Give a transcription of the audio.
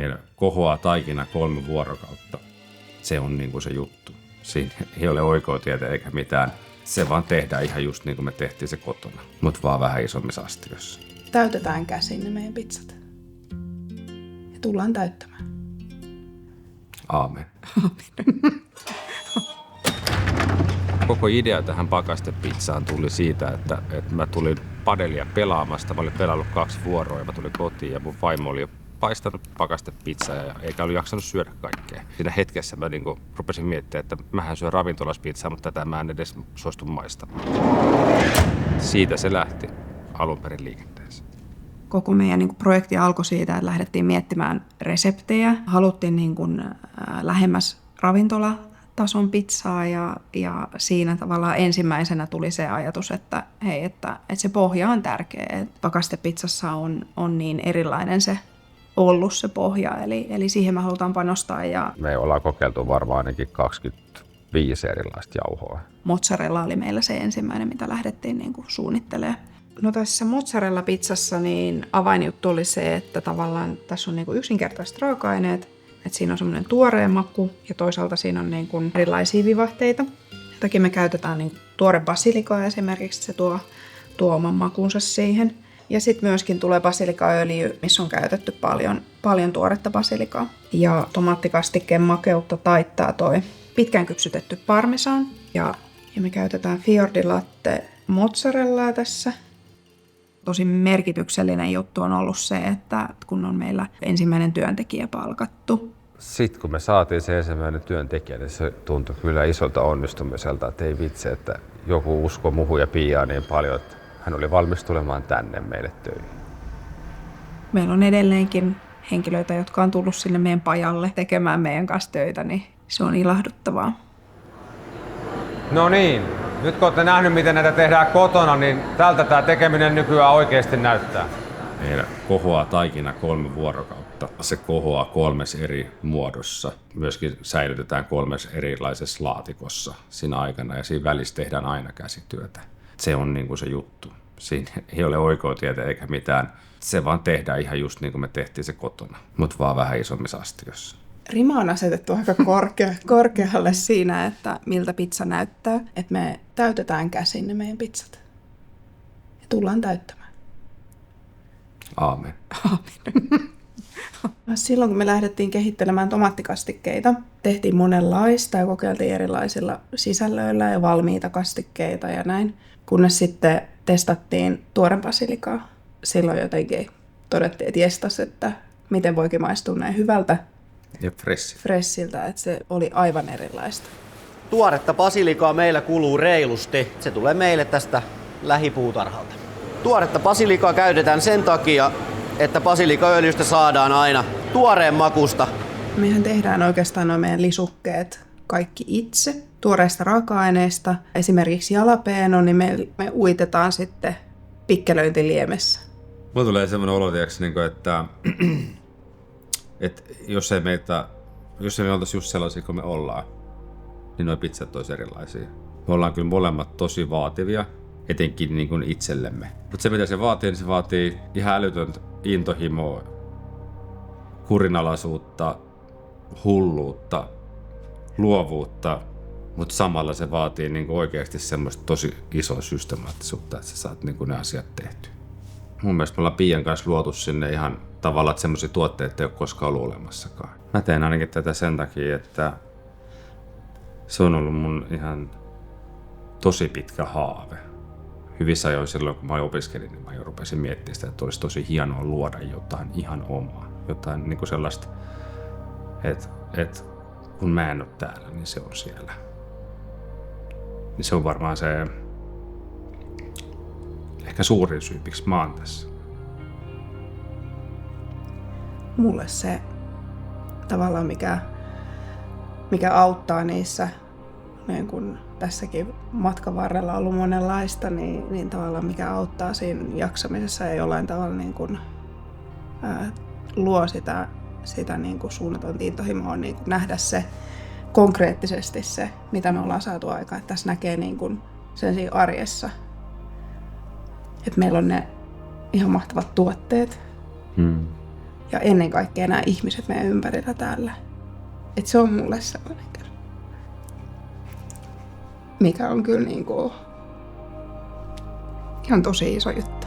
Meillä kohoaa taikina 3 vuorokautta. Se on niin kuin se juttu. Siinä ei ole oikoitietä eikä mitään. Se vaan tehdään ihan just niin kuin me tehtiin se kotona, mutta vaan vähän isommissa astioissa. Täytetään käsin ne meidän pizzat. Ja tullaan täyttämään. Aamen. Koko idea tähän pakastepizzaan tuli siitä, että mä tulin padelia pelaamasta. Mä olin pelannut 2 vuoroa ja mä tulin kotiin ja mun vaimo oli paistanut pakastepizzaa ja eikä ollut jaksanut syödä kaikkea. Siinä hetkessä mä rupesin miettimään, että mähän syön ravintolaspizzaa, mutta tätä mä en edes suostu maistamaan. Siitä se lähti alun perin liikenteeseen. Koko meidän projekti alkoi siitä, että lähdettiin miettimään reseptejä. Haluttiin lähemmäs ravintolatason pizzaa ja siinä tavallaan ensimmäisenä tuli se ajatus, että hei, että se pohja on tärkeä. Pakastepizzassa on niin erilainen se ollut se pohja, eli siihen me halutaan panostaa. Ja me ollaan kokeiltu varmaan ainakin 25 erilaista jauhoa. Mozzarella oli meillä se ensimmäinen, mitä lähdettiin suunnittelemaan. No tässä mozzarella-pizzassa niin avainjuttu oli se, että tavallaan tässä on yksinkertaiset raaka-aineet, että siinä on semmoinen tuoreen maku ja toisaalta siinä on erilaisia vivahteita. Sen takia me käytetään tuore basilikaa esimerkiksi, se tuo oman makunsa siihen. Ja sitten myöskin tulee basilikaöljy, missä on käytetty paljon tuoretta basilikaa. Ja tomaattikastikkeen makeutta taittaa toi pitkään kypsytetty parmesan. Ja me käytetään fiordilatte mozzarellaa tässä. Tosi merkityksellinen juttu on ollut se, että kun on meillä ensimmäinen työntekijä palkattu. Sitten kun me saatiin se ensimmäinen työntekijä, niin se tuntui kyllä isolta onnistumiselta, että ei vitsi, että joku usko muhun ja Piaan niin paljon, että hän oli valmis tulemaan tänne meille töihin. Meillä on edelleenkin henkilöitä, jotka on tullut sinne meidän pajalle tekemään meidän kanssa töitä, niin se on ilahduttavaa. No niin, nyt kun olette nähnyt, miten näitä tehdään kotona, niin tältä tämä tekeminen nykyään oikeasti näyttää. Meillä kohoaa taikina 3 vuorokautta. Se kohoaa 3 eri muodossa. Myöskin säilytetään 3 erilaisessa laatikossa siinä aikana ja siinä välissä tehdään aina käsityötä. Se on niin kuin se juttu. Siinä ei ole oikoitietä eikä mitään. Se vaan tehdään ihan just niin kuin me tehtiin se kotona, mutta vaan vähän isommissa astioissa. Rima on asetettu aika korkealle siinä, että miltä pizza näyttää. Että me täytetään käsin ne meidän pizzat. Ja tullaan täyttämään. Aamen. Silloin kun me lähdettiin kehittelemään tomaattikastikkeita, tehtiin monenlaista ja kokeiltiin erilaisilla sisällöillä ja valmiita kastikkeita ja näin. Kunnes sitten testattiin tuoren basilikaa. Silloin jotenkin todettiin, että jestas, että miten voikin maistua näin hyvältä. Ja Freshiltä, että se oli aivan erilaista. Tuoretta basilikaa meillä kuluu reilusti. Se tulee meille tästä lähipuutarhalta. Tuoretta basilikaa käytetään sen takia, että basilikaöljystä saadaan aina tuoreen makusta. Mehän tehdään oikeastaan nuo meidän lisukkeet kaikki itse tuoreista raaka-aineista. Esimerkiksi jalapeno, niin me uitetaan sitten pikkelöintiliemessä. Mulla tulee semmoinen olo, että jos ei me oltaisi just sellaisia kuin me ollaan, niin nuo pizzat olisi erilaisia. Me ollaan kyllä molemmat tosi vaativia, etenkin niin kuin itsellemme. Mutta se mitä se vaatii, niin se vaatii ihan älytöntä intohimoa, kurinalaisuutta, hulluutta, luovuutta, mutta samalla se vaatii niin kuin oikeasti semmoista tosi isoa systemaattisuutta, että sä saat niin kuin ne asiat tehtyä. Mun mielestä me ollaan Pian kanssa luotu sinne ihan tavallaan, että semmoisia tuotteita ei ole koskaan ollut olemassakaan. Mä teen ainakin tätä sen takia, että se on ollut mun ihan tosi pitkä haave. Hyvissä ajoin silloin, kun mä opiskelin, niin mä jo rupesin miettimään sitä, että olisi tosi hienoa luoda jotain ihan omaa. Jotain niin kuin sellaista, että kun mä en ole täällä, niin se on siellä. Niin se on varmaan se ehkä suurin syy, miksi mä oon tässä. Mulle se tavallaan mikä auttaa niissä, niin kun tässäkin matkan varrella on ollut monenlaista, niin tavallaan mikä auttaa siinä jaksamisessa ja jollain tavalla niin kun, luo sitä niin kun suunnatonta intohimoa, niin kun nähdä se konkreettisesti se, mitä me ollaan saatu aikaan. Että tässä näkee niin kun sen siinä arjessa, että meillä on ne ihan mahtavat tuotteet. Ja ja ennen kaikkea nämä ihmiset meidän ympärillä täällä. Et se on mulle sellainen, mikä on kyllä niinku ihan tosi iso juttu.